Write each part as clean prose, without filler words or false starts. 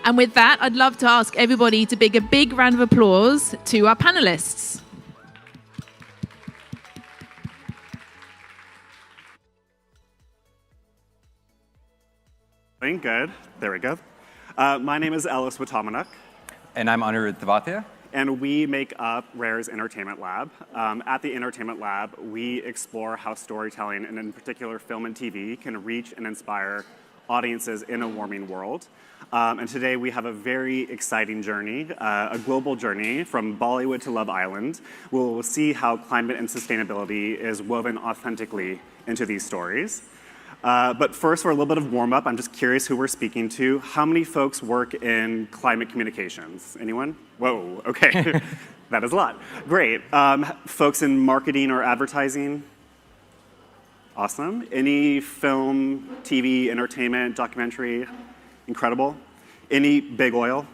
And with that, I'd love to ask everybody to give a big round of applause to our panelists. Good. There we go. My name is Ellis Watamanuk. And I'm Meredith. And we make up Rare's Entertainment Lab. At the Entertainment Lab, we explore how storytelling, and in particular film and TV, can reach and inspire audiences in a warming world. And today we have a very exciting journey, a global journey from Bollywood to Love Island. We'll see how climate and sustainability is woven authentically into these stories. But first, for a little bit of warm-up, I'm just curious who we're speaking to. How many folks work in climate communications? Anyone? Whoa, okay. That is a lot. Great. Folks in marketing or advertising? Awesome. Any film, TV, entertainment, documentary? Incredible. Any big oil?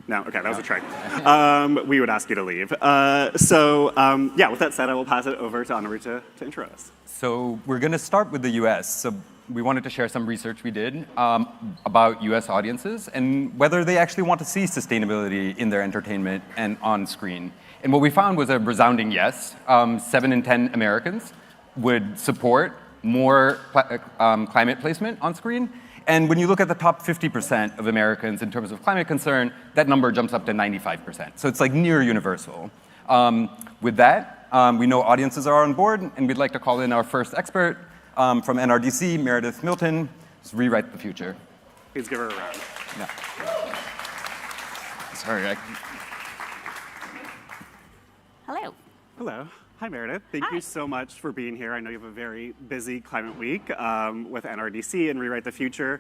No? Okay, that was a trick. We would ask you to leave. Yeah, with that said, I will pass it over to Anaru to intro us. So we're going to start with the US. So we wanted to share some research we did about US audiences and whether they actually want to see sustainability in their entertainment and on screen. And what we found was a resounding yes. 7 in 10 Americans would support more climate placement on screen. And when you look at the top 50% of Americans in terms of climate concern, that number jumps up to 95%. So it's like near universal. With that, we know audiences are on board, and we'd like to call in our first expert from NRDC, Meredith Milton, to rewrite the future. Please give her a round. Yeah. Sorry. Hello. Hello. Hi, Meredith. Thank you so much for being here. I know you have a very busy climate week with NRDC and Rewrite the Future.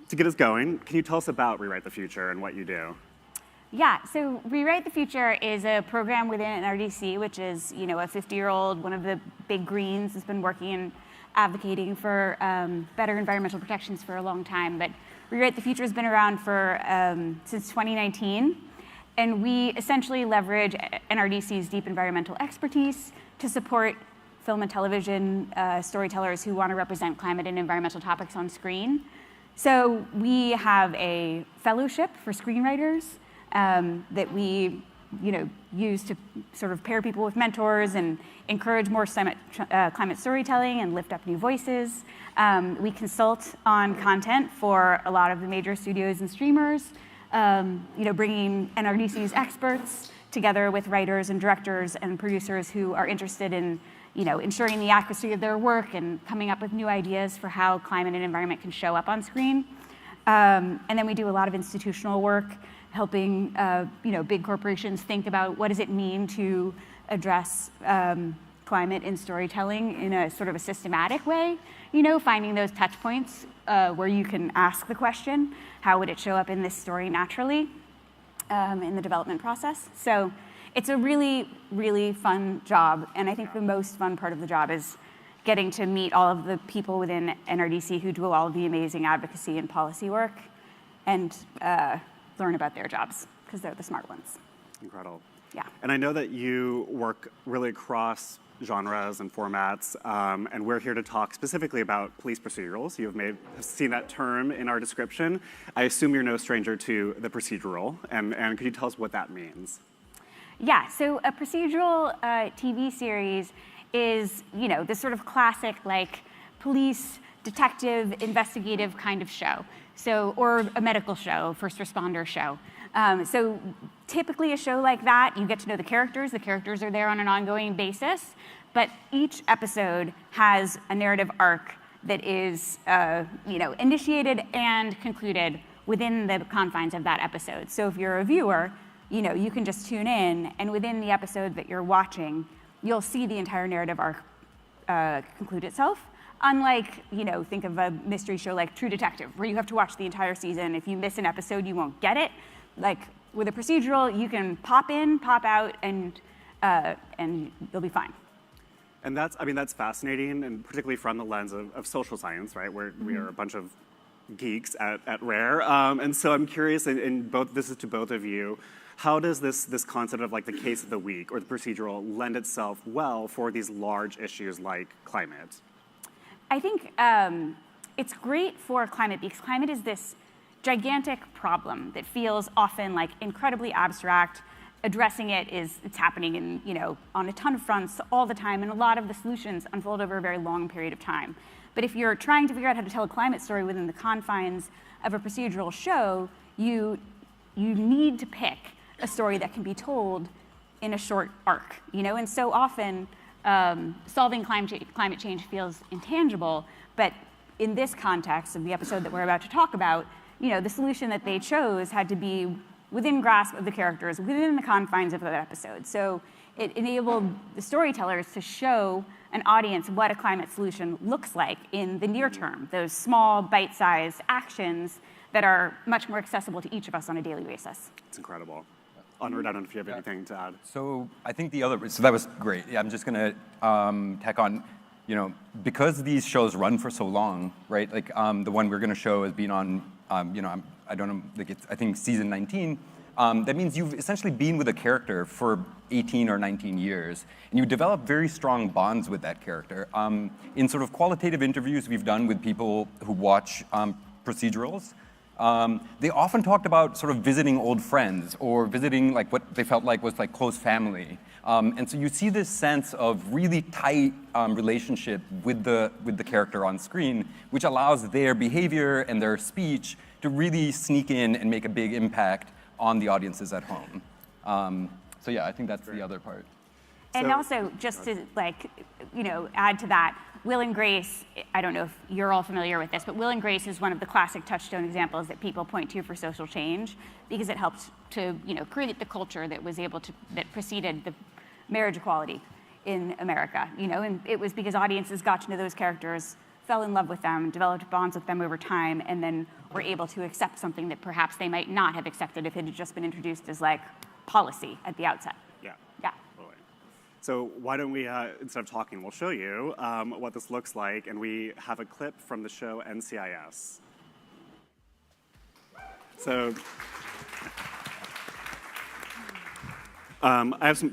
To get us going, can you tell us about Rewrite the Future and what you do? Yeah, so Rewrite the Future is a program within NRDC, which is, a 50-year-old, one of the big greens, has been working and advocating for better environmental protections for a long time. But Rewrite the Future has been around for since 2019. And we essentially leverage NRDC's deep environmental expertise to support film and television storytellers who want to represent climate and environmental topics on screen. So we have a fellowship for screenwriters that we use to sort of pair people with mentors and encourage more climate storytelling and lift up new voices. We consult on content for a lot of the major studios and streamers. Bringing NRDC's experts together with writers and directors and producers who are interested in, ensuring the accuracy of their work and coming up with new ideas for how climate and environment can show up on screen. And then we do a lot of institutional work, helping, big corporations think about what does it mean to address climate in storytelling in a sort of a systematic way, finding those touch points where you can ask the question, how would it show up in this story naturally in the development process? So it's a really, really fun job. And I think the most fun part of the job is getting to meet all of the people within NRDC who do all of the amazing advocacy and policy work and learn about their jobs, because they're the smart ones. Incredible. Yeah. And I know that you work really across genres and formats, and we're here to talk specifically about police procedurals. You have seen that term in our description. I assume you're no stranger to the procedural, and could you tell us what that means? Yeah, so a procedural TV series is, this sort of classic, like, police, detective, investigative kind of show. So, or a medical show, first responder show. So typically a show like that, you get to know the characters. The characters are there on an ongoing basis, but each episode has a narrative arc that is, initiated and concluded within the confines of that episode. So if you're a viewer, you can just tune in, and within the episode that you're watching, you'll see the entire narrative arc conclude itself. Unlike, think of a mystery show like True Detective, where you have to watch the entire season. If you miss an episode, you won't get it. Like with a procedural, you can pop in, pop out, and you'll be fine. And that's fascinating, and particularly from the lens of social science, right? Where we are a bunch of geeks at Rare. And so I'm curious, and this is to both of you, how does this concept of like the case of the week or the procedural lend itself well for these large issues like climate? I think it's great for climate because climate is this gigantic problem that feels often like incredibly abstract. Addressing it's happening in, on a ton of fronts all the time, and a lot of the solutions unfold over a very long period of time. But if you're trying to figure out how to tell a climate story within the confines of a procedural show, you need to pick a story that can be told in a short arc, And so often, solving climate change feels intangible, but in this context of the episode that we're about to talk about, the solution that they chose had to be within grasp of the characters, within the confines of that episode. So it enabled the storytellers to show an audience what a climate solution looks like in the near term, those small, bite-sized actions that are much more accessible to each of us on a daily basis. It's incredible. Onward, I don't know if you have anything to add. So I think so that was great. Yeah, I'm just gonna tack on, because these shows run for so long, right? Like the one we're gonna show has been on, I don't know, I think season 19. That means you've essentially been with a character for 18 or 19 years, and you develop very strong bonds with that character. In sort of qualitative interviews we've done with people who watch procedurals, they often talked about sort of visiting old friends or visiting like what they felt like was like close family. And so you see this sense of really tight relationship with the character on screen, which allows their behavior and their speech to really sneak in and make a big impact on the audiences at home. So yeah, I think that's the other part. And also, just to add to that, Will and Grace, I don't know if you're all familiar with this, but Will and Grace is one of the classic touchstone examples that people point to for social change because it helped to create the culture that that preceded the marriage equality in America. And it was because audiences got to know those characters, fell in love with them, developed bonds with them over time, and then were able to accept something that perhaps they might not have accepted if it had just been introduced as like policy at the outset. Yeah. Yeah. Totally. So why don't we, instead of talking, we'll show you what this looks like, and we have a clip from the show NCIS. So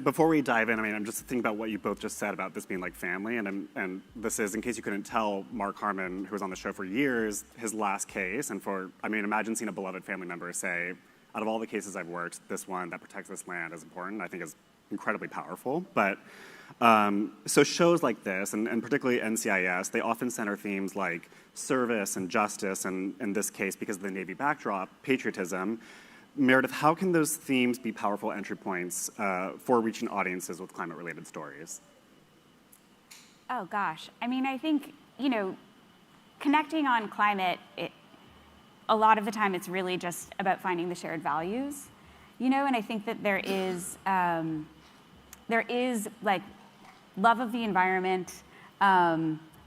before we dive in, I'm just thinking about what you both just said about this being like family, and this is, in case you couldn't tell, Mark Harmon, who was on the show for years, his last case, and imagine seeing a beloved family member say, out of all the cases I've worked, this one that protects this land is important, I think is incredibly powerful. But so shows like this, and particularly NCIS, they often center themes like service and justice, and in this case, because of the Navy backdrop, patriotism. Meredith, how can those themes be powerful entry points for reaching audiences with climate-related stories? Oh, gosh. I think, connecting on climate, a lot of the time it's really just about finding the shared values, and I think that there is like love of the environment,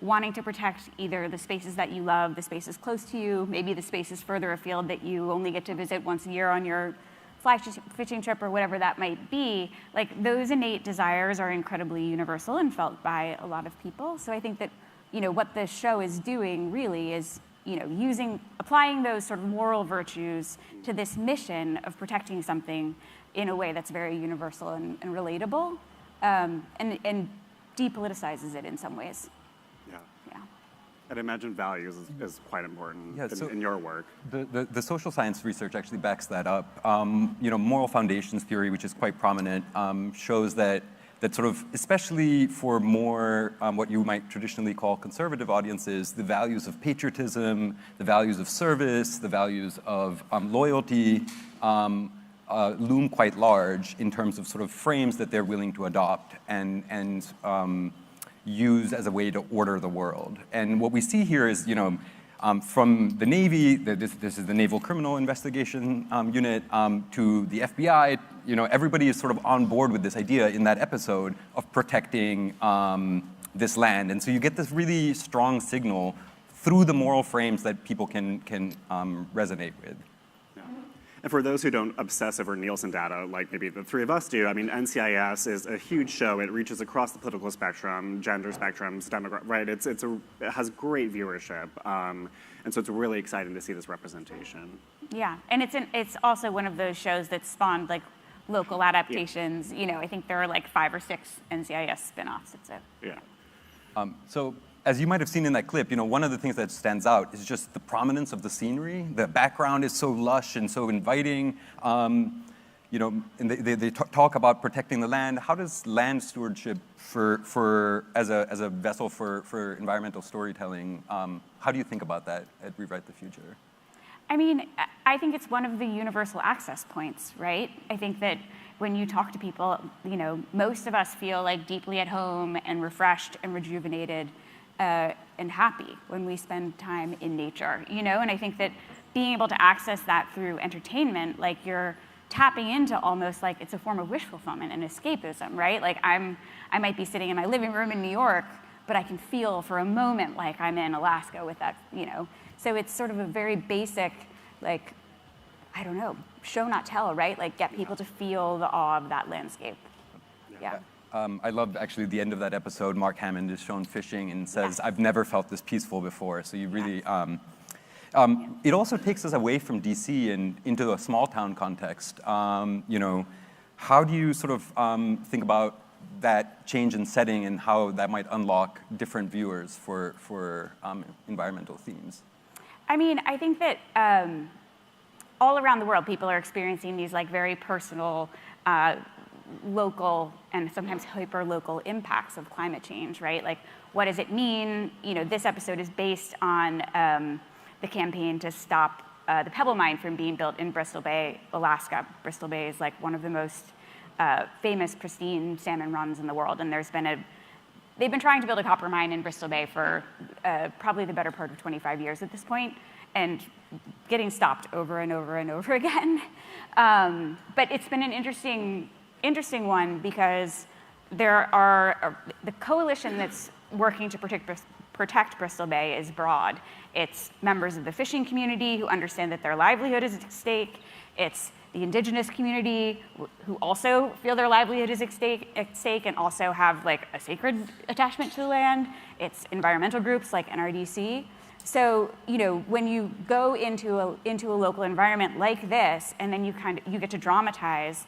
wanting to protect either the spaces that you love, the spaces close to you, maybe the spaces further afield that you only get to visit once a year on your fly fishing trip or whatever that might be. Like those innate desires are incredibly universal and felt by a lot of people. So I think that, what the show is doing really is, applying those sort of moral virtues to this mission of protecting something in a way that's very universal and relatable, and depoliticizes it in some ways. Yeah. I'd imagine values is quite important in your work. The social science research actually backs that up. Moral foundations theory, which is quite prominent, shows that sort of, especially for more what you might traditionally call conservative audiences, the values of patriotism, the values of service, the values of loyalty loom quite large in terms of sort of frames that they're willing to adopt and use as a way to order the world. And what we see here is, from the Navy, this is the Naval Criminal Investigation Unit, to the FBI, everybody is sort of on board with this idea in that episode of protecting this land. And so you get this really strong signal through the moral frames that people can resonate with. And for those who don't obsess over Nielsen data, like maybe the three of us do, NCIS is a huge show. It reaches across the political spectrum, gender spectrums, right? It has great viewership, and so it's really exciting to see this representation. Yeah, and it's also one of those shows that spawned like local adaptations. I think there are like 5 or 6 NCIS spinoffs. Yeah. So as you might have seen in that clip, one of the things that stands out is just the prominence of the scenery. The background is so lush and so inviting. And they talk about protecting the land. How does land stewardship as a vessel for environmental storytelling, how do you think about that at Rewrite the Future? I mean, I think it's one of the universal access points, right? I think that when you talk to people, most of us feel like deeply at home and refreshed and rejuvenated and happy when we spend time in nature, And I think that being able to access that through entertainment, like you're tapping into almost like it's a form of wish fulfillment and escapism, right? Like I might be sitting in my living room in New York, but I can feel for a moment like I'm in Alaska with that, So it's sort of a very basic, like, I don't know, show not tell, right? Like get people to feel the awe of that landscape. Yeah. I love actually the end of that episode. Mark Hammond is shown fishing and says, "I've never felt this peaceful before." So you really, it also takes us away from DC and into a small town context. How do you sort of think about that change in setting and how that might unlock different viewers for environmental themes? I mean, I think that all around the world, people are experiencing these like very personal, local and sometimes hyper-local impacts of climate change, right? Like, what does it mean? This episode is based on the campaign to stop the pebble mine from being built in Bristol Bay, Alaska. Bristol Bay is like one of the most famous, pristine salmon runs in the world, and they've been trying to build a copper mine in Bristol Bay for probably the better part of 25 years at this point, and getting stopped over and over and over again. But it's been an interesting one because the coalition that's working to protect Bristol Bay is broad. It's members of the fishing community who understand that their livelihood is at stake. It's the indigenous community who also feel their livelihood is at stake and also have like a sacred attachment to the land. It's environmental groups like NRDC. So, when you go into a local environment like this, and then you get to dramatize,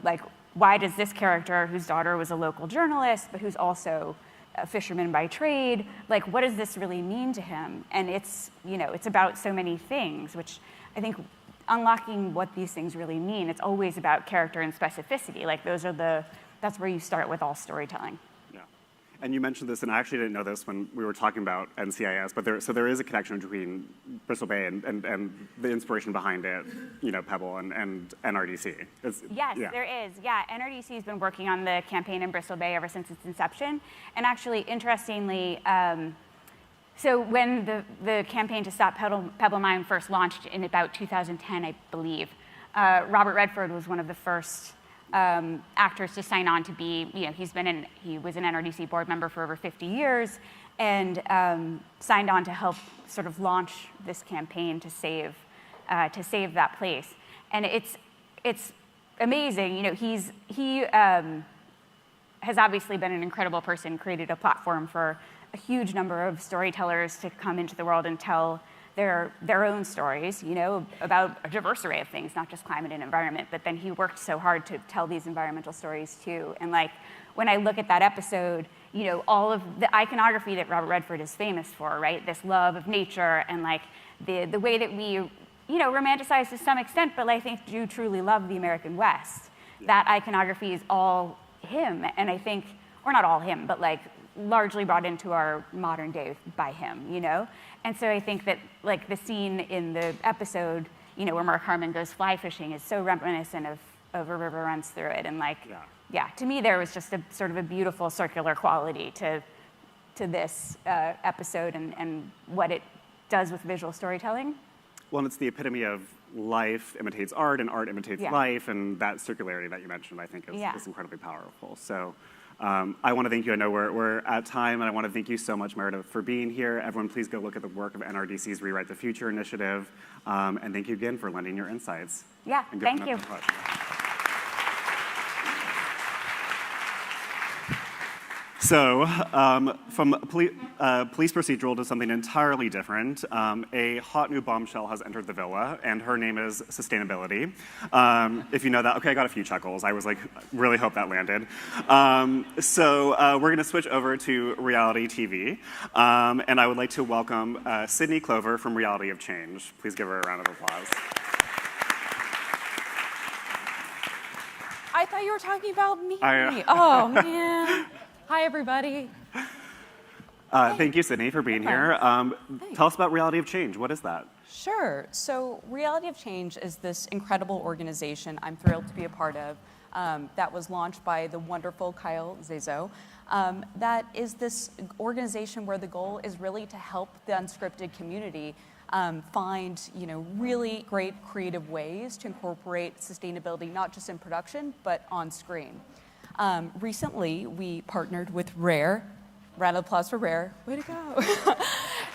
like, why does this character, whose daughter was a local journalist, but who's also a fisherman by trade, like, what does this really mean to him? And it's about so many things, which I think unlocking what these things really mean, it's always about character and specificity. Like, that's where you start with all storytelling. Yeah. And you mentioned this, and I actually didn't know this when we were talking about NCIS, but there is a connection between Bristol Bay and the inspiration behind it, Pebble and NRDC. Yes, there is. Yeah, NRDC has been working on the campaign in Bristol Bay ever since its inception. And actually, interestingly, so when the campaign to stop Pebble Mine first launched in about 2010, I believe, Robert Redford was one of the first actors to sign on to be, he was an NRDC board member for over 50 years and signed on to help sort of launch this campaign to save that place. And it's amazing. He has obviously been an incredible person, created a platform for a huge number of storytellers to come into the world and tell their own stories, about a diverse array of things, not just climate and environment. But then he worked so hard to tell these environmental stories too. And like, when I look at that episode, all of the iconography that Robert Redford is famous for, right? This love of nature and like the way that we, romanticize to some extent, but I think do truly love the American West. Yeah. That iconography is all him. And I think, or not all him, but like largely brought into our modern day by him, And so I think that like the scene in the episode, where Mark Harmon goes fly fishing is so reminiscent of a river runs through it. And like, yeah, to me there was just a sort of a beautiful circular quality to this episode and what it does with visual storytelling. Well, and it's the epitome of life imitates art and art imitates life, and that circularity that you mentioned, I think, is incredibly powerful. So I want to thank you. I know we're at time, and I want to thank you so much, Meredith, for being here. Everyone, please go look at the work of NRDC's Rewrite the Future initiative, and thank you again for lending your insights. Yeah, thank you. So, from police procedural to something entirely different, a hot new bombshell has entered the villa, and her name is Sustainability. If you know that, okay, I got a few chuckles. I was like, really hope that landed. So we're going to switch over to reality TV, and I would like to welcome Sydney Clover from Reality of Change. Please give her a round of applause. I thought you were talking about me. Oh, man. Hi, everybody. Thank you, Sydney, for being here. Tell us about Reality of Change. What is that? Sure. So Reality of Change is this incredible organization I'm thrilled to be a part of that was launched by the wonderful Kyle Zezo. That is this organization where the goal is really to help the unscripted community find really great creative ways to incorporate sustainability, not just in production, but on screen. Recently, we partnered with Rare. Round of applause for Rare. Way to go.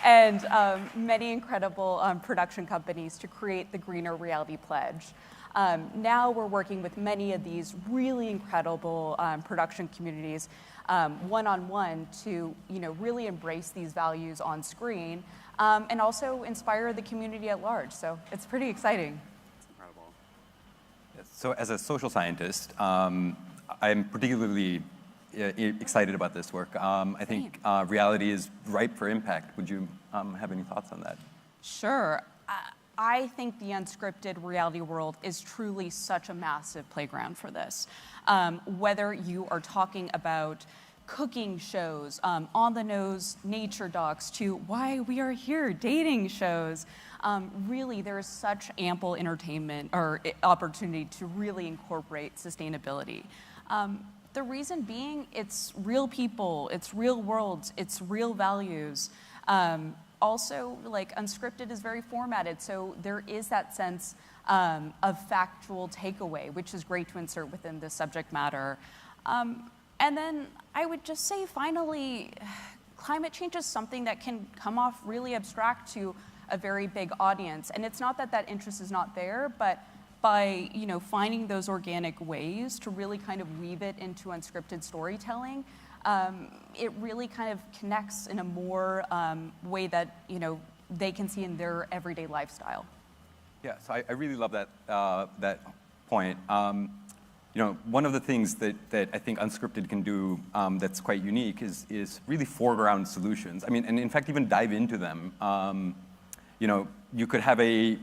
And many incredible production companies to create the Greener Reality Pledge. Now we're working with many of these really incredible production communities one-on-one to really embrace these values on screen and also inspire the community at large. So it's pretty exciting. It's incredible. So as a social scientist, I'm particularly excited about this work. I think reality is ripe for impact. Would you have any thoughts on that? Sure. I think the unscripted reality world is truly such a massive playground for this. Whether you are talking about cooking shows, on-the-nose nature docs, to Why We Are Here dating shows, really there is such ample entertainment or opportunity to really incorporate sustainability. The reason being, it's real people, it's real worlds, it's real values. Also, like, unscripted is very formatted, so there is that sense of factual takeaway, which is great to insert within the subject matter. And then I would just say, finally, climate change is something that can come off really abstract to a very big audience. And it's not that that interest is not there, but by finding those organic ways to really kind of weave it into unscripted storytelling, it really kind of connects in a more way that they can see in their everyday lifestyle. Yeah, so I really love that that point. One of the things that I think unscripted can do that's quite unique is really foreground solutions. I mean, and in fact, even dive into them. You could have a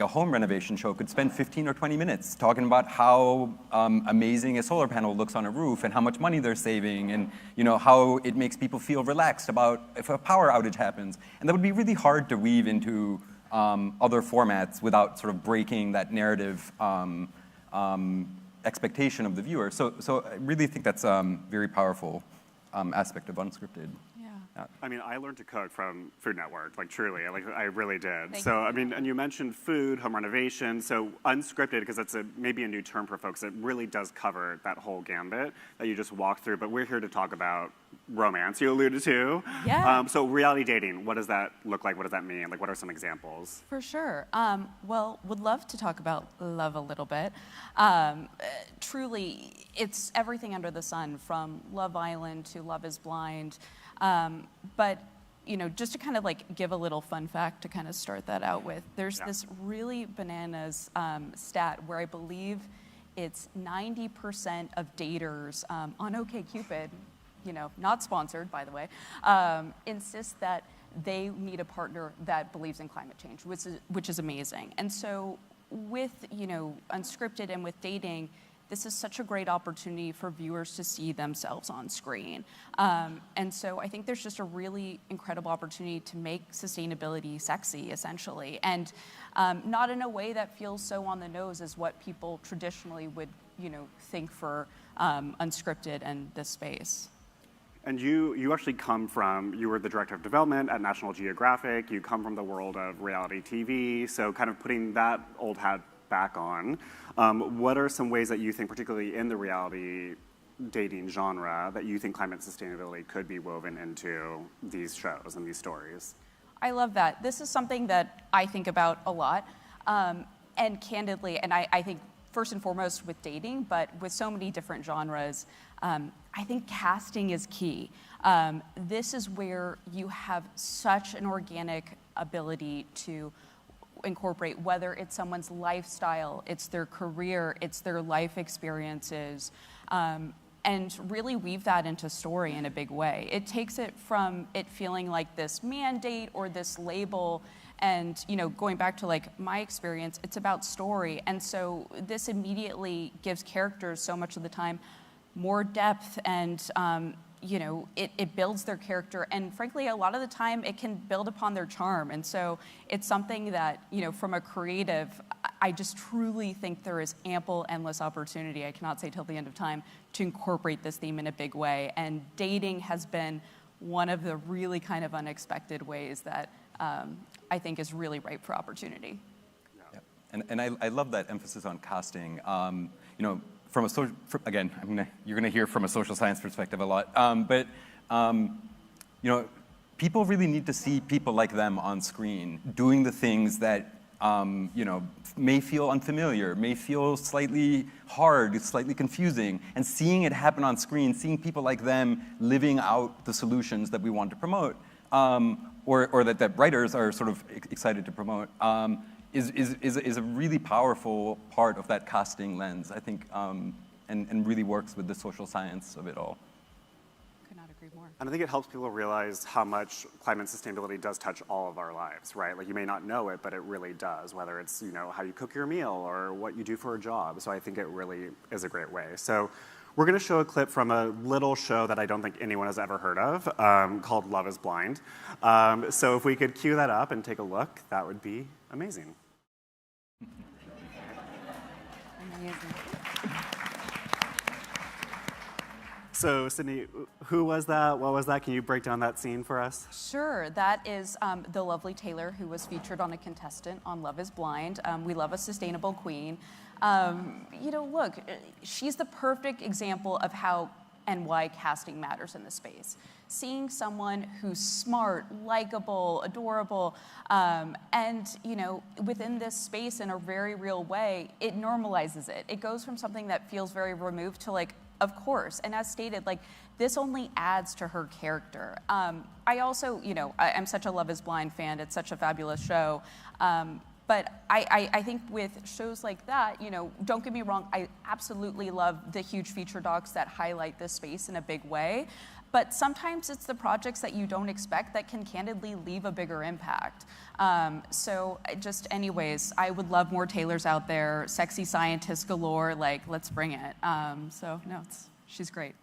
home renovation show could spend 15 or 20 minutes talking about how amazing a solar panel looks on a roof and how much money they're saving and how it makes people feel relaxed about if a power outage happens. And that would be really hard to weave into other formats without sort of breaking that narrative expectation of the viewer. So I really think that's a very powerful aspect of unscripted. I mean, I learned to cook from Food Network, truly, I really did. Thank So, I mean, and you mentioned food, home renovation, so unscripted, because that's maybe a new term for folks, it really does cover that whole gambit that you just walked through, but we're here to talk about romance, you alluded to. Yeah. So reality dating, what does that look like? What does that mean? What are some examples? For sure. Well, would love to talk about love a little bit. Truly, it's everything under the sun, from Love Island to Love is Blind. But just to kind of give a little fun fact to kind of start that out with, there's this really bananas stat where I believe it's 90% of daters on OkCupid, not sponsored, by the way, insist that they need a partner that believes in climate change, which is amazing. And so with unscripted and with dating, this is such a great opportunity for viewers to see themselves on screen. And so I think there's just a really incredible opportunity to make sustainability sexy, essentially, and not in a way that feels so on the nose as what people traditionally would think for unscripted and this space. And you actually come from, you were the director of development at National Geographic, you come from the world of reality TV, so kind of putting that old hat back on. What are some ways that you think, particularly in the reality dating genre, that you think climate sustainability could be woven into these shows and these stories? I love that. This is something that I think about a lot. And candidly, and I think first and foremost with dating, but with so many different genres, I think casting is key. This is where you have such an organic ability to incorporate, whether it's someone's lifestyle, it's their career, it's their life experiences, and really weave that into story in a big way. It takes it from it feeling like this mandate or this label, and going back to like my experience, it's about story. And so this immediately gives characters so much of the time more depth, and it builds their character, and frankly a lot of the time it can build upon their charm. And so it's something that from a creative, I just truly think there is ample, endless opportunity, I cannot say till the end of time, to incorporate this theme in a big way. And dating has been one of the really kind of unexpected ways that I think is really ripe for opportunity. Yeah. And I love that emphasis on casting. Again, you're gonna hear from a social science perspective a lot, but people really need to see people like them on screen doing the things that may feel unfamiliar, may feel slightly hard, slightly confusing, and seeing it happen on screen, seeing people like them living out the solutions that we want to promote, or that writers are sort of excited to promote, is a really powerful part of that casting lens, I think, and really works with the social science of it all. Could not agree more. And I think it helps people realize how much climate sustainability does touch all of our lives, right? Like you may not know it, but it really does, whether it's how you cook your meal or what you do for a job. So I think it really is a great way. So we're going to show a clip from a little show that I don't think anyone has ever heard of, called Love is Blind. So if we could cue that up and take a look, that would be amazing. Amazing. So Sydney, who was that? What was that? Can you break down that scene for us? Sure, that is the lovely Taylor, who was featured on a contestant on Love is Blind. We love a sustainable queen. Look, she's the perfect example of how and why casting matters in this space. Seeing someone who's smart, likable, adorable, and within this space in a very real way, it normalizes it. It goes from something that feels very removed to like, of course. And as stated, like this only adds to her character. I also, I'm such a Love is Blind fan. It's such a fabulous show. But I think with shows like that, don't get me wrong, I absolutely love the huge feature docs that highlight this space in a big way. But sometimes it's the projects that you don't expect that can candidly leave a bigger impact. So just anyways, I would love more Taylors out there, sexy scientists galore, like let's bring it. She's great.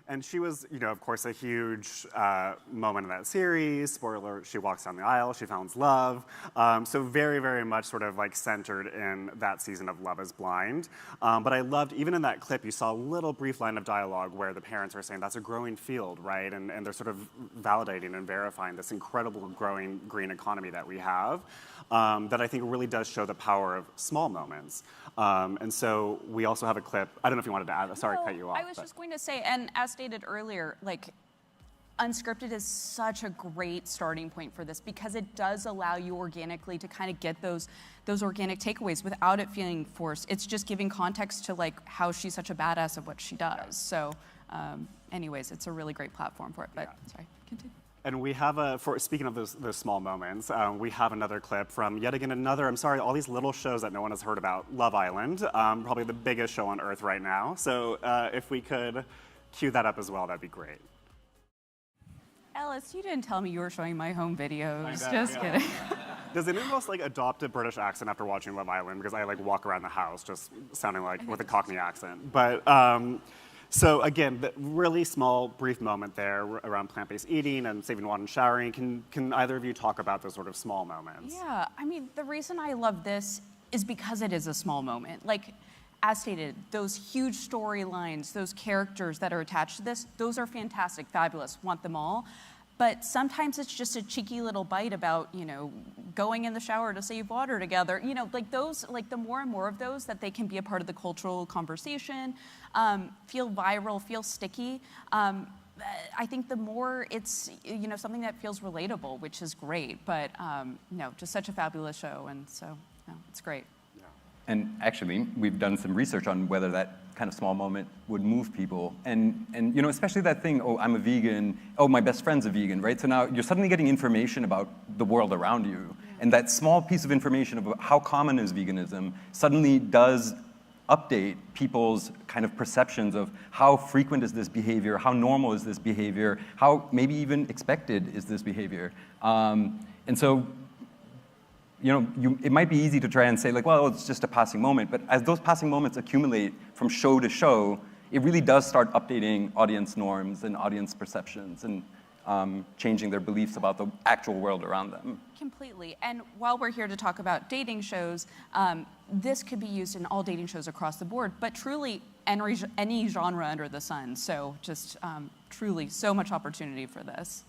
And she was, of course, a huge moment in that series. Spoiler alert, she walks down the aisle, she finds love. So very, very much sort of like centered in that season of Love is Blind. But I loved, even in that clip, you saw a little brief line of dialogue where the parents were saying that's a growing field, right? And they're sort of validating and verifying this incredible growing green economy that we have, that I think really does show the power of small moments. And so we also have a clip. I don't know if you wanted to add, sorry to cut you off. I was just going to say, and as stated earlier, like unscripted is such a great starting point for this because it does allow you organically to kind of get those organic takeaways without it feeling forced. It's just giving context to like how she's such a badass at what she does. So anyways, it's a really great platform for it, but sorry, continue. And we have speaking of those small moments, we have another clip from yet again all these little shows that no one has heard about, Love Island, probably the biggest show on earth right now. So if we could cue that up as well, that'd be great. Ellis, you didn't tell me you were showing my home videos. Just kidding. Does anyone else like adopt a British accent after watching Love Island? Because I like walk around the house just sounding like with a Cockney accent. But so again, the really small, brief moment there around plant-based eating and saving water and showering. Can either of you talk about those sort of small moments? Yeah, I mean, the reason I love this is because it is a small moment. Like, as stated, those huge storylines, those characters that are attached to this, those are fantastic, fabulous, want them all. But sometimes it's just a cheeky little bite about, going in the shower to save water together. Like those, like the more and more of those that they can be a part of the cultural conversation, feel viral, feel sticky. I think the more it's, something that feels relatable, which is great. But no, just such a fabulous show. And so, no, it's great. And actually, we've done some research on whether that kind of small moment would move people. And you know, especially that thing, oh, I'm a vegan, oh, my best friend's a vegan, right? So now you're suddenly getting information about the world around you. And that small piece of information about how common is veganism suddenly does update people's kind of perceptions of how frequent is this behavior, how normal is this behavior, how maybe even expected is this behavior. And so, you know, it might be easy to try and say like, well, it's just a passing moment, but as those passing moments accumulate from show to show, it really does start updating audience norms and audience perceptions and changing their beliefs about the actual world around them. Completely. And while we're here to talk about dating shows, this could be used in all dating shows across the board, but truly any genre under the sun. So just truly so much opportunity for this.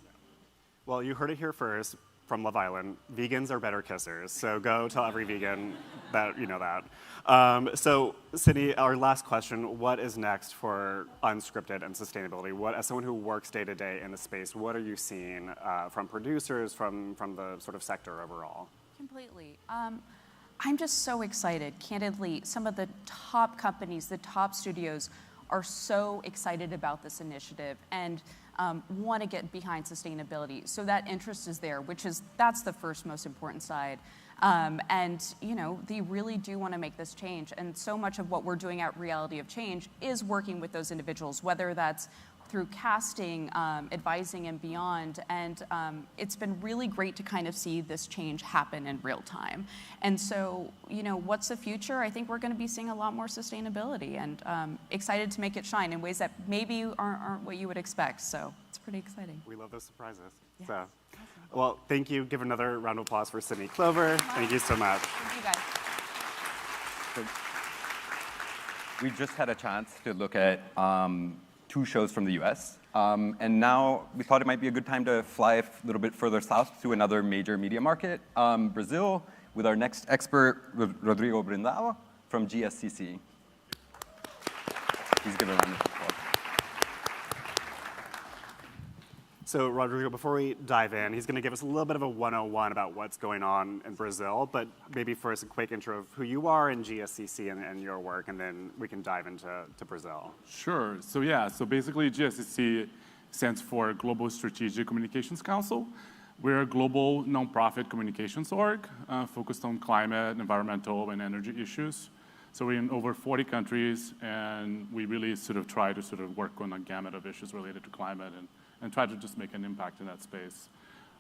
Well, you heard it here first from Love Island. Vegans are better kissers. So go tell every vegan that you know that. So Sydney, our last question, what is next for unscripted and sustainability? What, as someone who works day to day in the space, what are you seeing from producers, from the sort of sector overall? Completely. I'm just so excited. Candidly, some of the top companies, the top studios are so excited about this initiative and want to get behind sustainability. So that interest is there, that's the first most important side. And you know, they really do want to make this change. And so much of what we're doing at Reality of Change is working with those individuals, whether that's through casting, advising, and beyond. And it's been really great to kind of see this change happen in real time. And so, you know, what's the future? I think we're going to be seeing a lot more sustainability, and excited to make it shine in ways that maybe aren't what you would expect. So it's pretty exciting. We love those surprises. Yes. So, well, thank you. Give another round of applause for Sydney Clover. Thank you so much. Thank you, guys. So we just had a chance to look at 2 shows from the US. And now we thought it might be a good time to fly a little bit further south to another major media market, Brazil, with our next expert, Rodrigo Brindao from GSCC. Please give a round of applause. So Rodrigo, before we dive in, he's going to give us a little bit of a 101 about what's going on in Brazil, but maybe first a quick intro of who you are in GSCC and your work, and then we can dive into Brazil. Sure. So yeah, so basically GSCC stands for Global Strategic Communications Council. We're a global nonprofit communications org focused on climate, environmental, and energy issues. So we're in over 40 countries, and we really sort of try to sort of work on a gamut of issues related to climate and try to just make an impact in that space.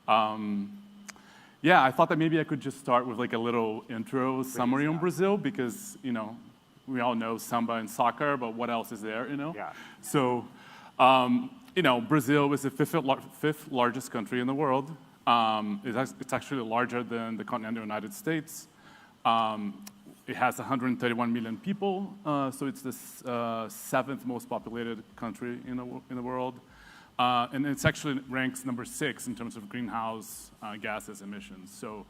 Yeah, I thought that maybe I could just start with like a little intro summary on Brazil, because, you know, we all know samba and soccer, but what else is there, you know? Yeah. So, you know, Brazil is the fifth largest country in the world. It's actually larger than the continental United States. It has 131 million people, so it's the 7th most populated country in the world. And it actually ranks number 6 in terms of greenhouse gases emissions. So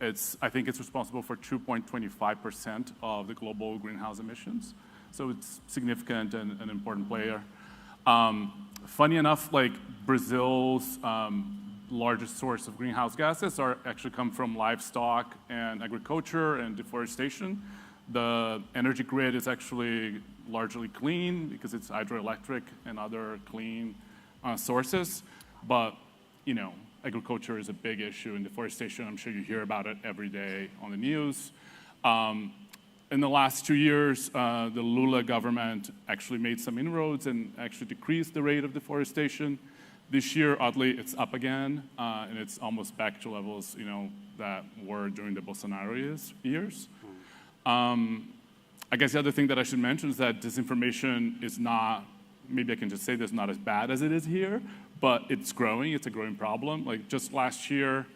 I think it's responsible for 2.25% of the global greenhouse emissions. So it's significant and an important player. Funny enough, like Brazil's largest source of greenhouse gases actually come from livestock and agriculture and deforestation. The energy grid is actually largely clean because it's hydroelectric and other clean sources, but you know, agriculture is a big issue, and deforestation, I'm sure you hear about it every day on the news. In the last 2 years, the Lula government actually made some inroads and actually decreased the rate of deforestation. This year, oddly, it's up again, and it's almost back to levels, you know, that were during the Bolsonaro years. I guess the other thing that I should mention is that disinformation is not, maybe I can just say this, not as bad as it is here, but it's growing. It's a growing problem. Like just last year,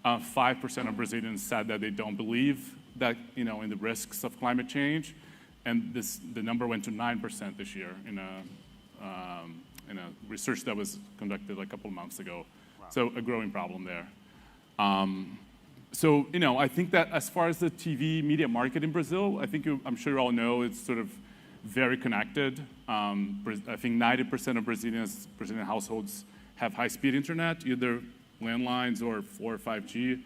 5% of Brazilians said that they don't believe that, you know, in the risks of climate change, and the number went to 9% this year in a research that was conducted like a couple of months ago. Wow. So a growing problem there. So, you know, I think that as far as the TV media market in Brazil, I'm sure you all know it's sort of very connected. I think 90% of Brazilian households have high-speed internet, either landlines or 4 or 5G.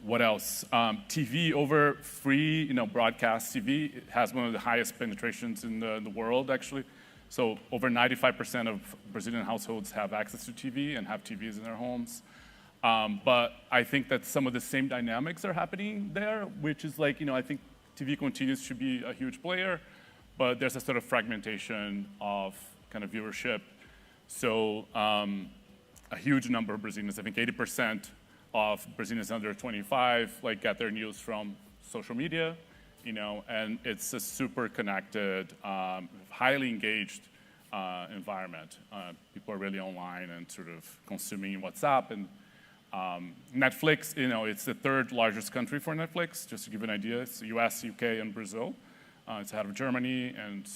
What else? TV over free, broadcast TV has one of the highest penetrations in the world, actually. So over 95% of Brazilian households have access to TV and have TVs in their homes. But I think that some of the same dynamics are happening there, which is like, I think TV continues to be a huge player, but there's a sort of fragmentation of kind of viewership. So a huge number of Brazilians, I think 80% of Brazilians under 25 get their news from social media, and it's a super connected, highly engaged environment. People are really online and sort of consuming WhatsApp and Netflix. It's the third largest country for Netflix. Just to give you an idea, it's the U.S., UK, and Brazil. It's ahead of Germany, and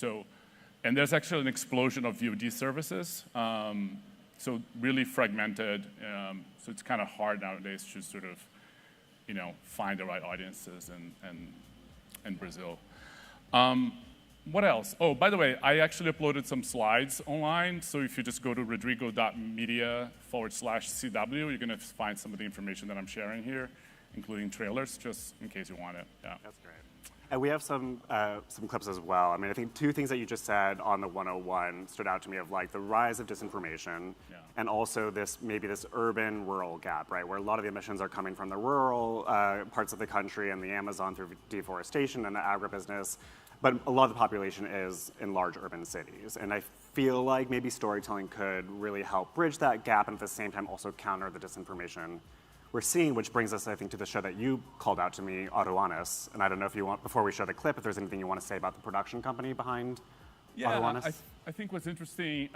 there's actually an explosion of VOD services. So really fragmented. So it's kind of hard nowadays to sort of, find the right audiences in Brazil. What else? Oh, by the way, I actually uploaded some slides online. So if you just go to rodrigo.media/CW, you're going to find some of the information that I'm sharing here, including trailers, just in case you want it. Yeah. That's great. And we have some clips as well. I mean, I think two things that you just said on the 101 stood out to me of the rise of disinformation and also this urban-rural gap, right? Where a lot of the emissions are coming from the rural parts of the country and the Amazon through deforestation and the agribusiness. But a lot of the population is in large urban cities. And I feel like maybe storytelling could really help bridge that gap and at the same time also counter the disinformation we're seeing, which brings us, I think, to the show that you called out to me, Aduanas. And I don't know if you want, before we show the clip, if there's anything you want to say about the production company behind Aduanas. I think what's interesting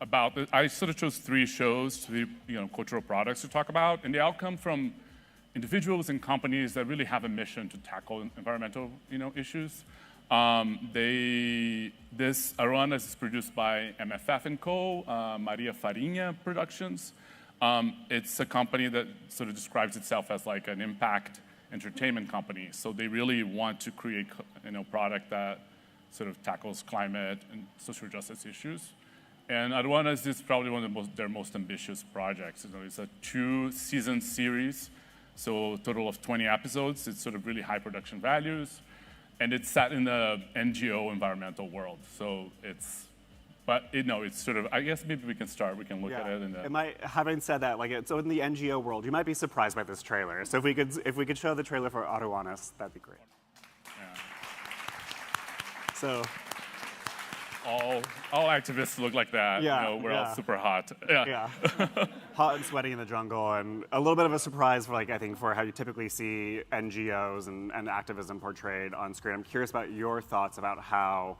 about this, I sort of chose 3 shows to be, cultural products to talk about, and the outcome from individuals and companies that really have a mission to tackle environmental, issues. This Aduanas is produced by MFF & Co., Maria Farinha Productions. It's a company that sort of describes itself as like an impact entertainment company. So they really want to create, product that sort of tackles climate and social justice issues. And Aduanas is probably one of their most ambitious projects. It's a 2-season series, so a total of 20 episodes. It's sort of really high production values, and it's set in the NGO environmental world. So it's sort of, I guess maybe we can start, we can look at it. Having said that, it's in the NGO world, you might be surprised by this trailer. So if we could show the trailer for Aduanas, that'd be great. Yeah. So. All activists look like that. We're all super hot. Yeah. Hot and sweaty in the jungle, and a little bit of a surprise for I think for how you typically see NGOs and activism portrayed on screen. I'm curious about your thoughts about how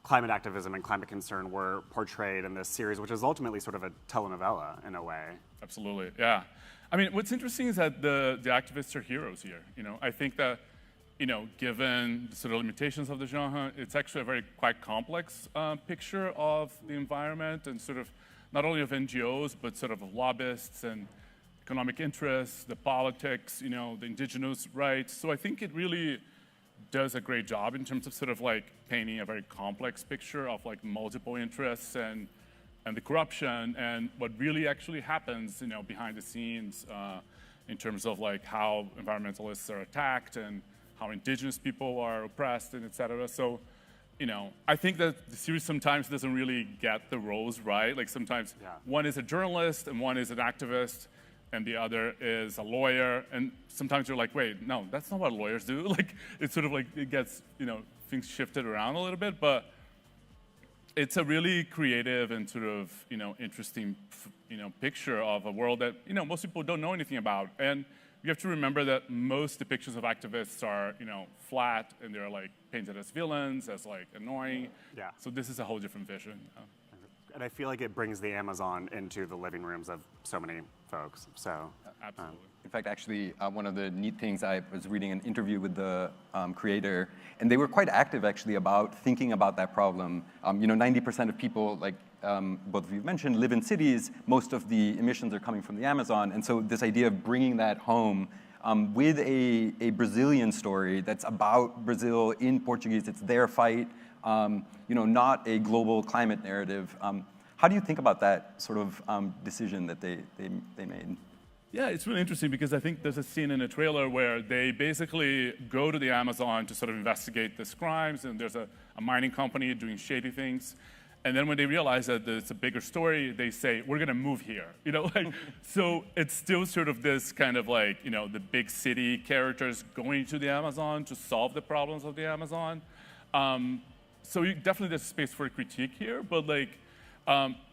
climate activism and climate concern were portrayed in this series, which is ultimately sort of a telenovela in a way. Absolutely, yeah. I mean, what's interesting is that the activists are heroes here. I think that, given the sort of limitations of the genre, it's actually a very quite complex picture of the environment and sort of not only of NGOs, but sort of lobbyists and economic interests, the politics, the indigenous rights. So I think it really does a great job in terms of sort of painting a very complex picture of multiple interests and the corruption and what really actually happens, behind the scenes in terms of how environmentalists are attacked and how indigenous people are oppressed and et cetera. So, I think that the series sometimes doesn't really get the roles right. Sometimes one is a journalist and one is an activist and the other is a lawyer. And sometimes you're like, wait, no, that's not what lawyers do. It's sort of it gets, things shifted around a little bit, but it's a really creative and sort of, interesting, picture of a world that, most people don't know anything about. And you have to remember that most depictions of activists are, flat and they're painted as villains, as annoying. Yeah. So this is a whole different vision. And I feel like it brings the Amazon into the living rooms of so many folks. So. Absolutely. In fact, actually, one of the neat things, I was reading an interview with the creator, and they were quite active, actually, about thinking about that problem. 90% of people, both of you mentioned, live in cities. Most of the emissions are coming from the Amazon. And so this idea of bringing that home with a Brazilian story that's about Brazil in Portuguese, it's their fight, not a global climate narrative. How do you think about that sort of decision that they made? Yeah, it's really interesting because I think there's a scene in a trailer where they basically go to the Amazon to sort of investigate these crimes, and there's a mining company doing shady things. And then when they realize that it's a bigger story, they say, we're gonna move here. So it's still sort of this kind of like, the big city characters going to the Amazon to solve the problems of the Amazon. So definitely there's space for critique here, but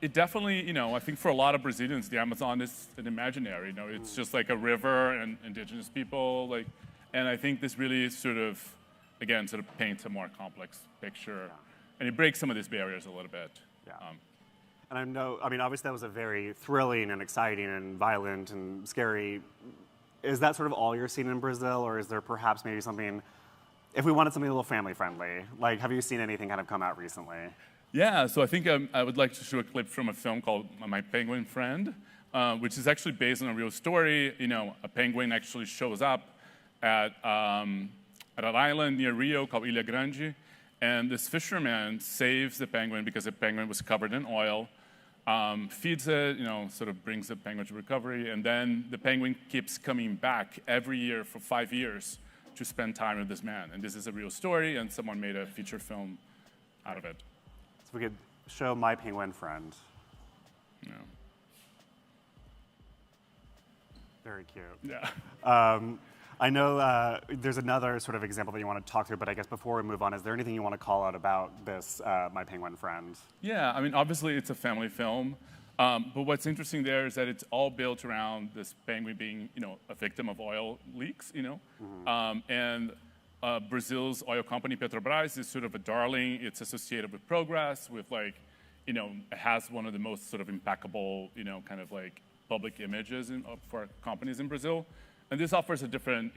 it definitely, I think for a lot of Brazilians, the Amazon is an imaginary. It's just like a river and indigenous people. And I think this really sort of, again, sort of paints a more complex picture. Yeah. And it breaks some of these barriers a little bit. Yeah. And obviously that was a very thrilling and exciting and violent and scary. Is that sort of all you're seeing in Brazil, or is there perhaps maybe something, if we wanted something a little family friendly, have you seen anything kind of come out recently? Yeah, so I think I would like to show a clip from a film called My Penguin Friend, which is actually based on a real story. A penguin actually shows up at an island near Rio called Ilha Grande, and this fisherman saves the penguin because the penguin was covered in oil, feeds it, sort of brings the penguin to recovery, and then the penguin keeps coming back every year for 5 years to spend time with this man. And this is a real story, and someone made a feature film out of it. So we could show My Penguin Friend. Yeah. Very cute. Yeah. I know there's another sort of example that you want to talk through, but I guess before we move on, is there anything you want to call out about this My Penguin Friend? Yeah, obviously it's a family film, but what's interesting there is that it's all built around this penguin being, a victim of oil leaks, and Brazil's oil company, Petrobras, is sort of a darling. It's associated with progress, with it has one of the most sort of impeccable, kind of public images for companies in Brazil. And this offers a different,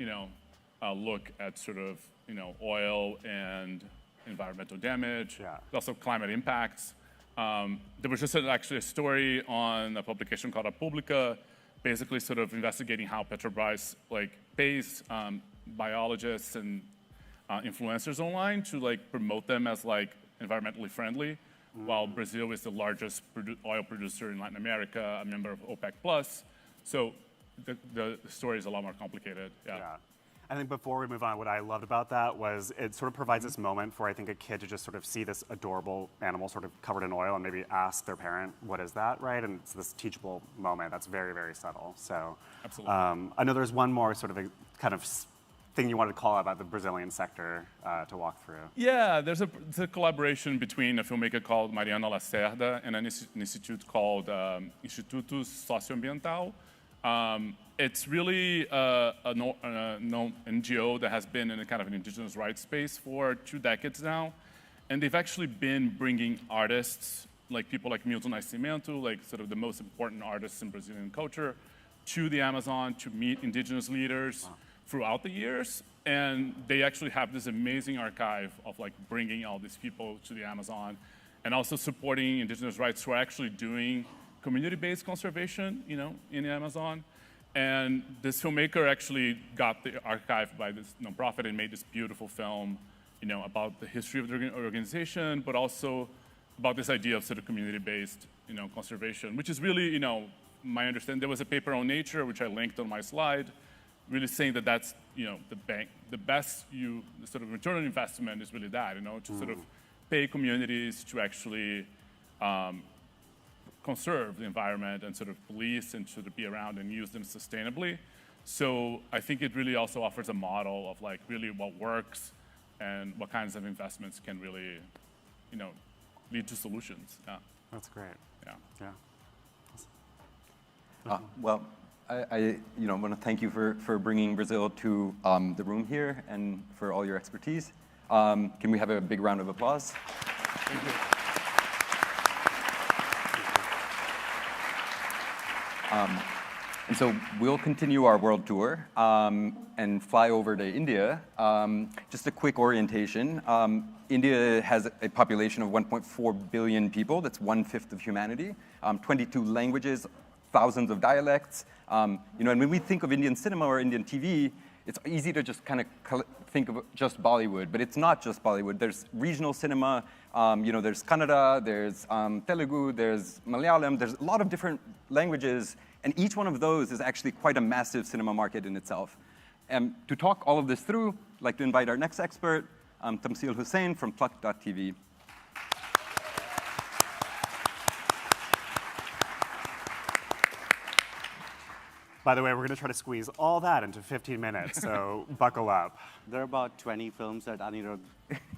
look at sort of, oil and environmental damage, also climate impacts. There was just actually a story on a publication called A Pública, basically sort of investigating how Petrobras pays biologists and influencers online to promote them as environmentally friendly, while Brazil is the largest oil producer in Latin America, a member of OPEC+. So the story is a lot more complicated. Yeah. I think before we move on, what I loved about that was it sort of provides this moment for, I think, a kid to just sort of see this adorable animal sort of covered in oil and maybe ask their parent, what is that, right? And it's this teachable moment that's very, very subtle. So absolutely. I know there's one more sort of kind of thing you wanted to call out about the Brazilian sector to walk through. Yeah, there's a collaboration between a filmmaker called Mariana Lacerda and an institute called Instituto Socioambiental. It's really an NGO that has been in a kind of an indigenous rights space for 2 decades now. And they've actually been bringing artists, people like Milton sort of the most important artists in Brazilian culture, to the Amazon to meet indigenous leaders throughout the years. And they actually have this amazing archive of bringing all these people to the Amazon and also supporting indigenous rights who are actually doing community-based conservation, in the Amazon. And this filmmaker actually got the archive by this nonprofit and made this beautiful film, about the history of the organization, but also about this idea of sort of community-based, conservation, which is really, my understanding. There was a paper on Nature, which I linked on my slide, really saying that that's, the best sort of return on investment is really that, to sort of pay communities to actually conserve the environment and sort of police and sort of be around and use them sustainably. So I think it really also offers a model of really what works and what kinds of investments can really, lead to solutions. Yeah. That's great. Yeah. Well, I want to thank you for bringing Brazil to the room here and for all your expertise. Can we have a big round of applause? Thank you. And so we'll continue our world tour and fly over to India. Just a quick orientation. India has a population of 1.4 billion people. That's 1/5 of humanity. 22 languages, thousands of dialects. And when we think of Indian cinema or Indian TV, it's easy to just kind of think of just Bollywood, but it's not just Bollywood. There's regional cinema, there's Kannada, there's Telugu, there's Malayalam, there's a lot of different languages And each one of those is actually quite a massive cinema market in itself. To talk all of this through, I'd like to invite our next expert, Tamsil Hussain from Pluck.tv. By the way, we're going to try to squeeze all that into 15 minutes, so buckle up. There are about 20 films that I need to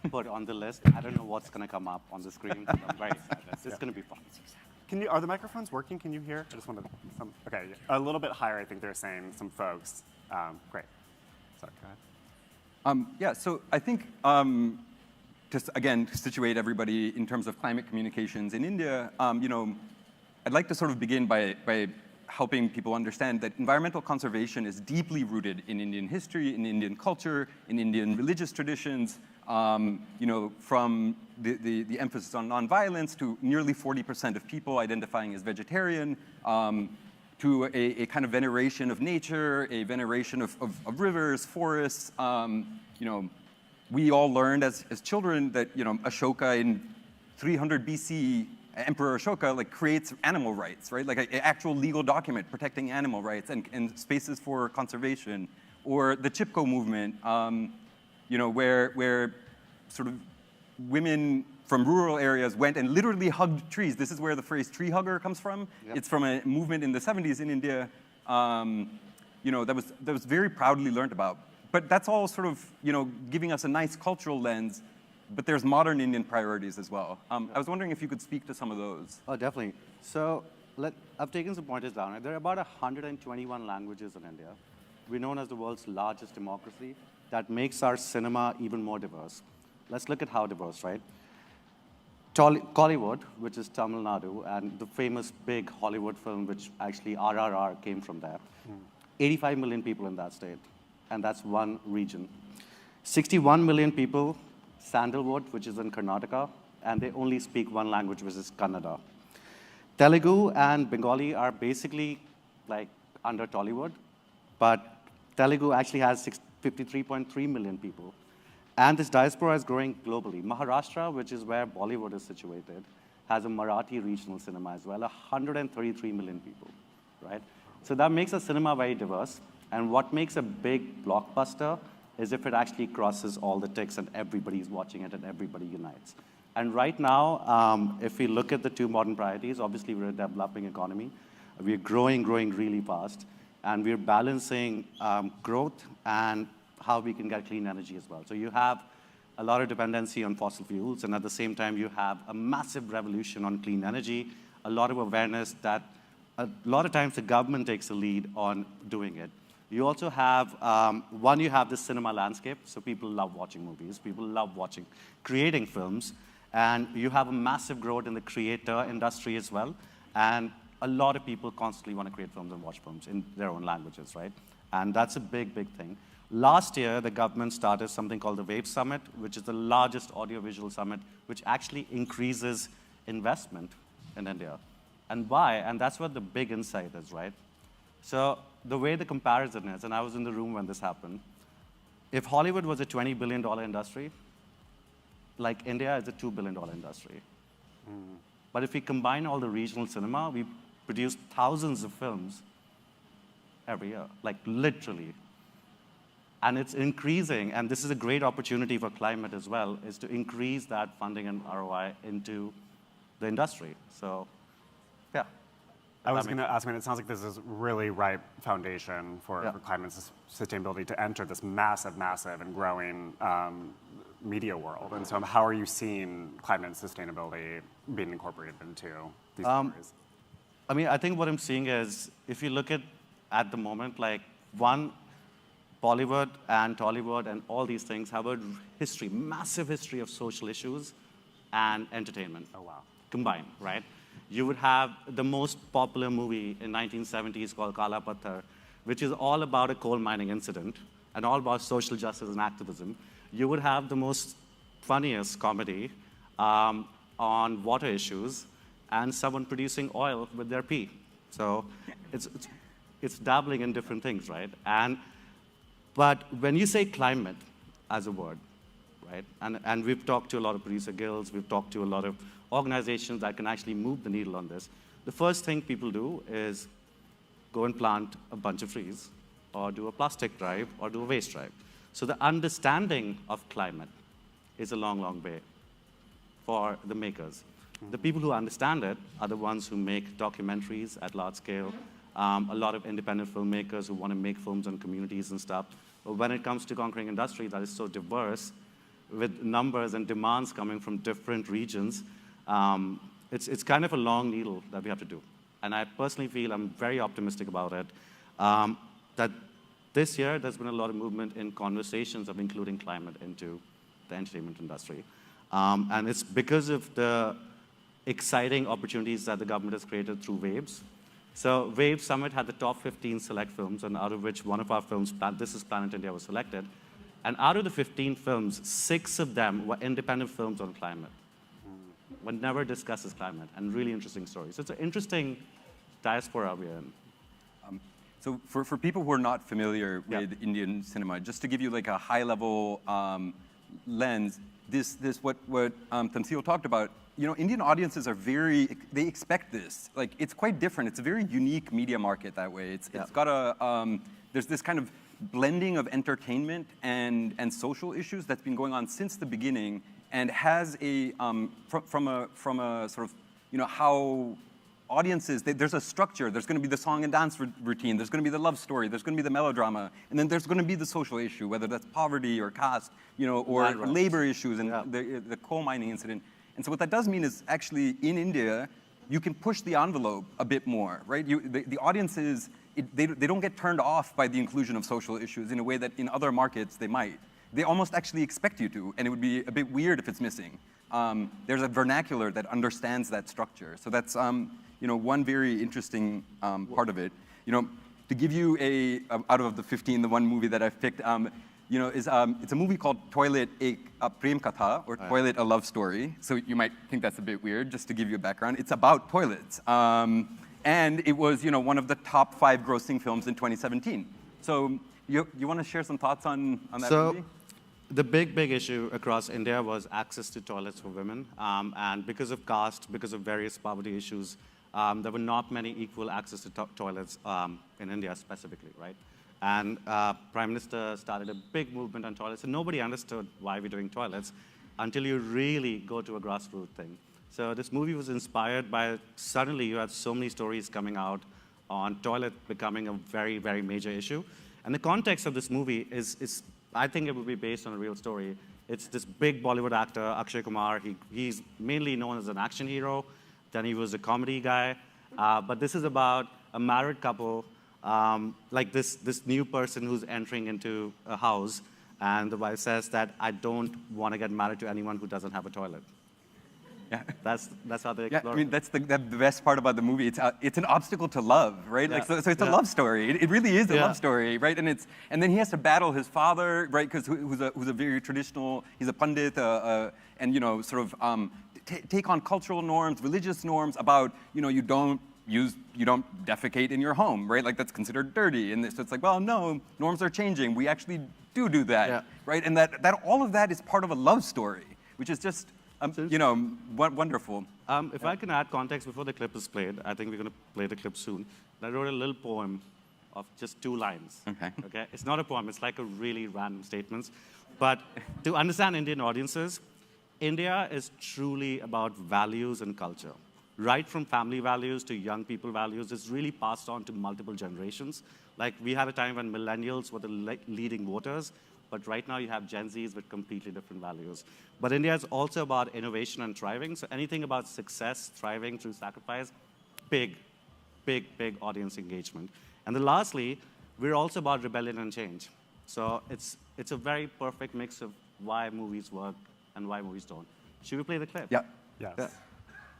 put on the list. I don't know what's going to come up on the screen. So I'm very excited. It's going to be fun. Are the microphones working? Can you hear? I just wanted okay, a little bit higher, I think they're saying, some folks. Great. Sorry, go ahead. Yeah, so I think, just again, to situate everybody in terms of climate communications in India, I'd like to sort of begin by helping people understand that environmental conservation is deeply rooted in Indian history, in Indian culture, in Indian religious traditions, from the emphasis on nonviolence to nearly 40% of people identifying as vegetarian, to a kind of veneration of nature, a veneration of rivers, forests. We all learned as children that Ashoka in 300 BC, Emperor Ashoka creates animal rights, right? Like an actual legal document protecting animal rights and spaces for conservation. Or the Chipko movement, where sort of women from rural areas went and literally hugged trees. This is where the phrase tree hugger comes from. Yep. It's from a movement in the 70s in India, that was very proudly learned about. But that's all sort of, giving us a nice cultural lens. But there's modern Indian priorities as well. I was wondering if you could speak to some of those. Oh, definitely. So I've taken some pointers down. There are about 121 languages in India. We're known as the world's largest democracy. That makes our cinema even more diverse. Let's look at how diverse, right? Kollywood, which is Tamil Nadu, and the famous big Hollywood film, which actually RRR came from there. 85 million people in that state, and that's one region. 61 million people, Sandalwood, which is in Karnataka, and they only speak one language, which is Kannada. Telugu and Bengali are basically like under Tollywood, but Telugu actually has 53.3 million people. And this diaspora is growing globally. Maharashtra, which is where Bollywood is situated, has a Marathi regional cinema as well, 133 million people, right? So that makes a cinema very diverse. And what makes a big blockbuster is if it actually crosses all the ticks and everybody's watching it and everybody unites. And right now, if we look at the two modern priorities, obviously we're a developing economy. We're growing really fast. And we're balancing growth and how we can get clean energy as well. So you have a lot of dependency on fossil fuels, and at the same time, you have a massive revolution on clean energy, a lot of awareness that a lot of times the government takes the lead on doing it. You also have, you have the cinema landscape, so people love watching movies, people love creating films, and you have a massive growth in the creator industry as well, and a lot of people constantly want to create films and watch films in their own languages, right? And that's a big thing. Last year, the government started something called the WAVE Summit, which is the largest audiovisual summit, which actually increases investment in India. And why? And that's what the big insight is, right? So the way the comparison is, and I was in the room when this happened, if Hollywood was a $20 billion industry, like India is a $2 billion industry. But if we combine all the regional cinema, we produce thousands of films every year, like literally. And it's increasing, and this is a great opportunity for climate as well, is to increase that funding and ROI into the industry. So, yeah. I was going to ask, it sounds like this is really ripe foundation for climate sustainability to enter this massive and growing media world. And so how are you seeing climate and sustainability being incorporated into these stories? I think what I'm seeing is, if you look at the moment, like Bollywood and Tollywood and all these things have a history, massive history of social issues and entertainment. Oh, wow. Combined, right? You would have the most popular movie in 1970s called Kala Patthar, which is all about a coal mining incident and all about social justice and activism. You would have the most funniest comedy on water issues and someone producing oil with their pee. So it's dabbling in different things, right? But when you say climate as a word, right, and we've talked to a lot of producer guilds, we've talked to a lot of organizations that can actually move the needle on this, the first thing people do is go and plant a bunch of trees, or do a plastic drive, or do a waste drive. So the understanding of climate is a long, long way for the makers. The people who understand it are the ones who make documentaries at large scale, a lot of independent filmmakers who want to make films on communities and stuff. But when it comes to conquering industry that is so diverse, with numbers and demands coming from different regions, it's kind of a long needle that we have to do. And I personally feel, I'm very optimistic about it, that this year there's been a lot of movement in conversations of including climate into the entertainment industry. And it's because of the exciting opportunities that the government has created through WAVES. So WAVES Summit had the top 15 select films, and out of which one of our films, This is Planet India, was selected. And out of the 15 films, 6 of them were independent films on climate. One never discusses climate, and really interesting stories. So it's an interesting diaspora we're in. So for people who are not familiar with Indian cinema, just to give you like a high-level lens, what Tansil talked about, Indian audiences are they expect this. Like, it's quite different. It's a very unique media market that way. It's got there's this kind of blending of entertainment and social issues that's been going on since the beginning, and has from a sort of, how audiences, there's a structure. There's going to be the song and dance routine. There's going to be the love story. There's going to be the melodrama. And then there's going to be the social issue, whether that's poverty or caste, or labor issues and the coal mining incident. And so what that does mean is, actually, in India, you can push the envelope a bit more, right? The audiences, they don't get turned off by the inclusion of social issues in a way that in other markets they might. They almost actually expect you to, and it would be a bit weird if it's missing. There's a vernacular that understands that structure. So that's one very interesting part of it. To give you out of the 15, the one movie that I've picked, it's a movie called Toilet, a Prem Katha, or Toilet, a Love Story. So you might think that's a bit weird, just to give you a background. It's about toilets. And it was, one of the top 5 grossing films in 2017. So you want to share some thoughts on that movie? The big issue across India was access to toilets for women. And because of caste, because of various poverty issues, there were not many equal access to toilets in India specifically, right? And Prime Minister started a big movement on toilets, and nobody understood why we're doing toilets until you really go to a grassroots thing. So this movie was inspired by, suddenly you had so many stories coming out on toilet becoming a very, very major issue. And the context of this movie is I think it will be based on a real story. It's this big Bollywood actor, Akshay Kumar. He's mainly known as an action hero. Then he was a comedy guy. But this is about a married couple, like this new person who's entering into a house, and the wife says that, I don't want to get married to anyone who doesn't have a toilet. Yeah, that's how they explore. I mean, that's the best part about the movie. It's an obstacle to love, right? Yeah. Like, so it's a love story. It really is a love story, right? And then he has to battle his father, right? Because who's a very traditional. He's a pandit, and sort of take on cultural norms, religious norms about you don't defecate in your home, right? Like, that's considered dirty. And so it's like, well, no, norms are changing. We actually do that, right? And that all of that is part of a love story, which is just. Wonderful. If I can add context before the clip is played, I think we're going to play the clip soon. I wrote a little poem of just 2 lines. Okay. It's not a poem. It's like a really random statements. But to understand Indian audiences, India is truly about values and culture. Right from family values to young people values, it's really passed on to multiple generations. Like, we had a time when millennials were the leading voters. But right now you have Gen Zs with completely different values. But India is also about innovation and thriving. So anything about success, thriving through sacrifice, big audience engagement. And then lastly, we're also about rebellion and change. So it's a very perfect mix of why movies work and why movies don't. Should we play the clip? Yeah. Yes. Yeah.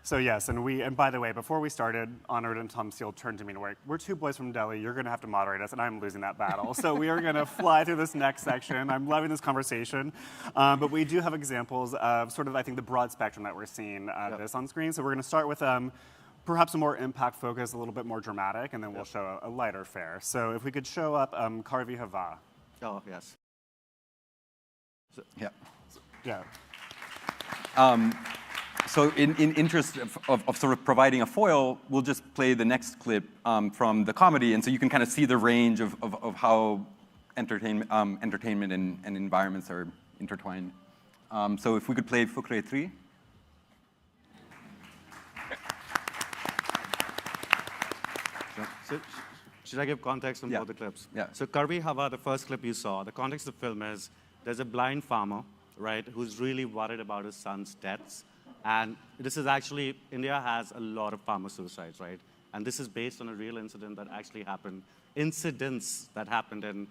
So yes, and by the way, before we started, Honored and Tom Steele turned to me and were like, we're 2 boys from Delhi, you're going to have to moderate us, and I'm losing that battle. So we are going to fly through this next section. I'm loving this conversation. But we do have examples of sort of, I think, the broad spectrum that we're seeing this on screen. So we're going to start with perhaps a more impact focus, a little bit more dramatic, and then we'll show a lighter fare. So if we could show up Karvi Hava. Oh, yes. Yeah. Yeah. So in interest of sort of providing a foil, we'll just play the next clip from the comedy, and so you can kind of see the range of how entertainment and environments are intertwined. So if we could play Fukre 3. So, should I give context on Yeah. both the clips? Yeah. So Karbi Hava, the first clip you saw, the context of the film is there's a blind farmer, right, who's really worried about his son's deaths. And this is actually, India has a lot of farmer suicides, right? And this is based on a real incident that actually happened, incidents that happened in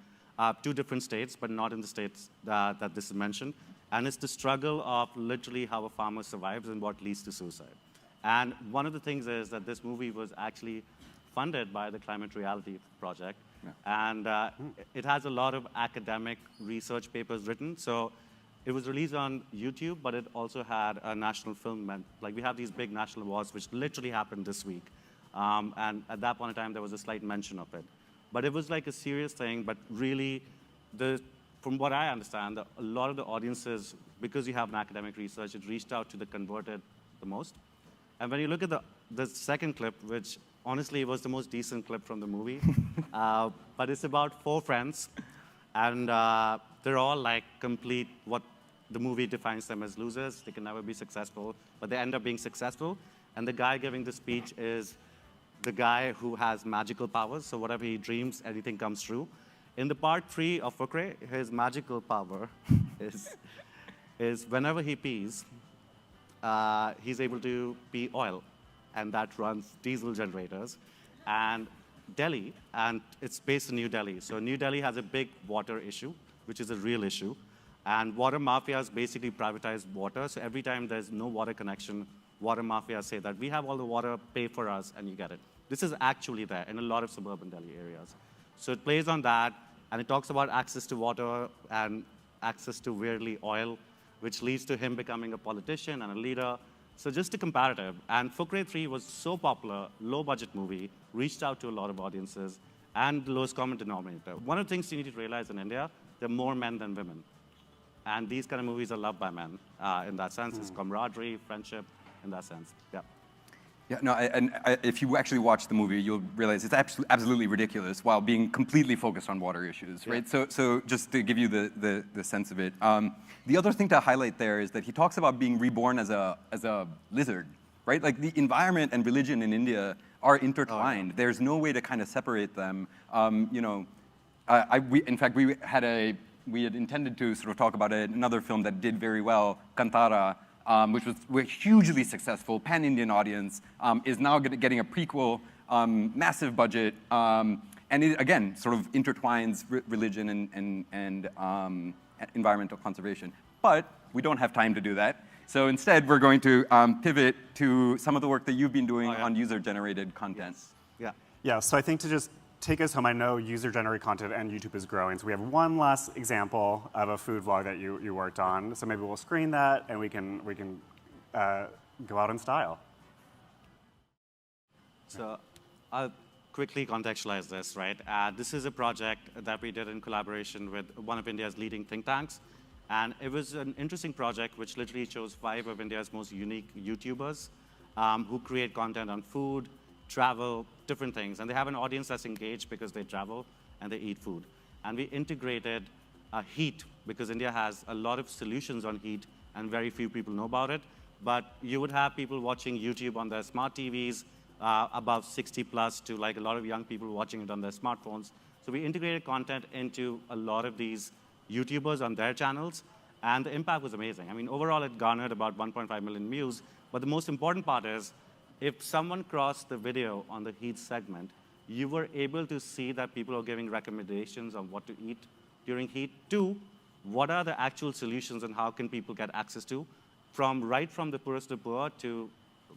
2 different states, but not in the states that this is mentioned. And it's the struggle of literally how a farmer survives and what leads to suicide. And one of the things is that this movie was actually funded by the Climate Reality Project. Yeah. And it has a lot of academic research papers written. So it was released on YouTube, but it also had a national film. Like we have these big national awards, which literally happened this week. And at that point in time, there was a slight mention of it. But it was like a serious thing, but really, from what I understand, a lot of the audiences, because you have an academic research, it reached out to the converted the most. And when you look at the second clip, which honestly was the most decent clip from the movie, but it's about 4 friends, and they're all like complete what the movie defines them as losers. They can never be successful, but they end up being successful. And the guy giving the speech is the guy who has magical powers, so whatever he dreams, anything comes true. In the part 3 of Fukre, his magical power is whenever he pees, he's able to pee oil, and that runs diesel generators. And Delhi, and it's based in New Delhi. So New Delhi has a big water issue, which is a real issue. And water mafias basically privatize water. So every time there's no water connection, water mafias say that we have all the water, pay for us, and you get it. This is actually there in a lot of suburban Delhi areas. So it plays on that, and it talks about access to water and access to weirdly oil, which leads to him becoming a politician and a leader. So just a comparative. And Fukre 3 was so popular, low-budget movie, reached out to a lot of audiences, and the lowest common denominator. One of the things you need to realize in India, there are more men than women. And these kind of movies are loved by men in that sense. It's camaraderie, friendship, in that sense. Yeah. Yeah, no, if you actually watch the movie, you'll realize it's absolutely ridiculous while being completely focused on water issues, right? Yeah. So just to give you the sense of it. The other thing to highlight there is that he talks about being reborn as a lizard, right? Like the environment and religion in India are intertwined. Oh, yeah. There's no way to kind of separate them. In fact, we had intended to sort of talk about another film that did very well, Kantara, which was hugely successful, pan-Indian audience, is now getting a prequel, massive budget, and it, again, sort of intertwines religion and environmental conservation. But we don't have time to do that. So instead, we're going to pivot to some of the work that you've been doing on user-generated content. Yes. Yeah. Yeah, so I think to just take us home, I know user-generated content and YouTube is growing, so we have one last example of a food vlog that you worked on. So maybe we'll screen that, and we can go out in style. So I'll quickly contextualize this, right? This is a project that we did in collaboration with one of India's leading think tanks. And it was an interesting project which literally chose 5 of India's most unique YouTubers who create content on food, travel, different things. And they have an audience that's engaged because they travel and they eat food. And we integrated heat, because India has a lot of solutions on heat and very few people know about it. But you would have people watching YouTube on their smart TVs, above 60 plus, to like a lot of young people watching it on their smartphones. So we integrated content into a lot of these YouTubers on their channels, and the impact was amazing. I mean, overall, it garnered about 1.5 million views. But the most important part is, if someone crossed the video on the heat segment, you were able to see that people are giving recommendations on what to eat during heat. 2, what are the actual solutions and how can people get access to, right from the poorest of the poor to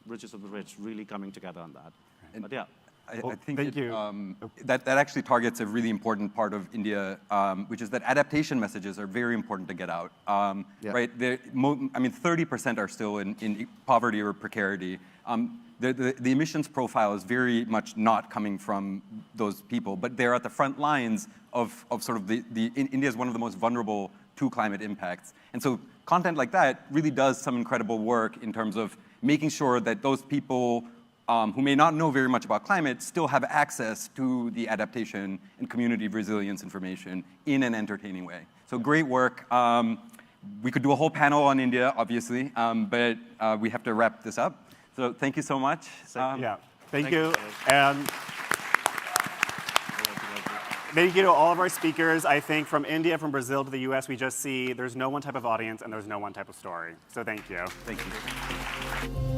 richest of the rich, really coming together on that. But yeah. I think that actually targets a really important part of India, which is that adaptation messages are very important to get out. Right? I mean, 30% are still in poverty or precarity. The emissions profile is very much not coming from those people, but they're at the front lines of sort of India is one of the most vulnerable to climate impacts. And so content like that really does some incredible work in terms of making sure that those people who may not know very much about climate still have access to the adaptation and community resilience information in an entertaining way. So great work. We could do a whole panel on India, obviously, but we have to wrap this up. So thank you so much. Yeah, thank you. And thank you to all of our speakers. I think from India, from Brazil to the US, we just see there's no one type of audience and there's no one type of story. So thank you. Thank you.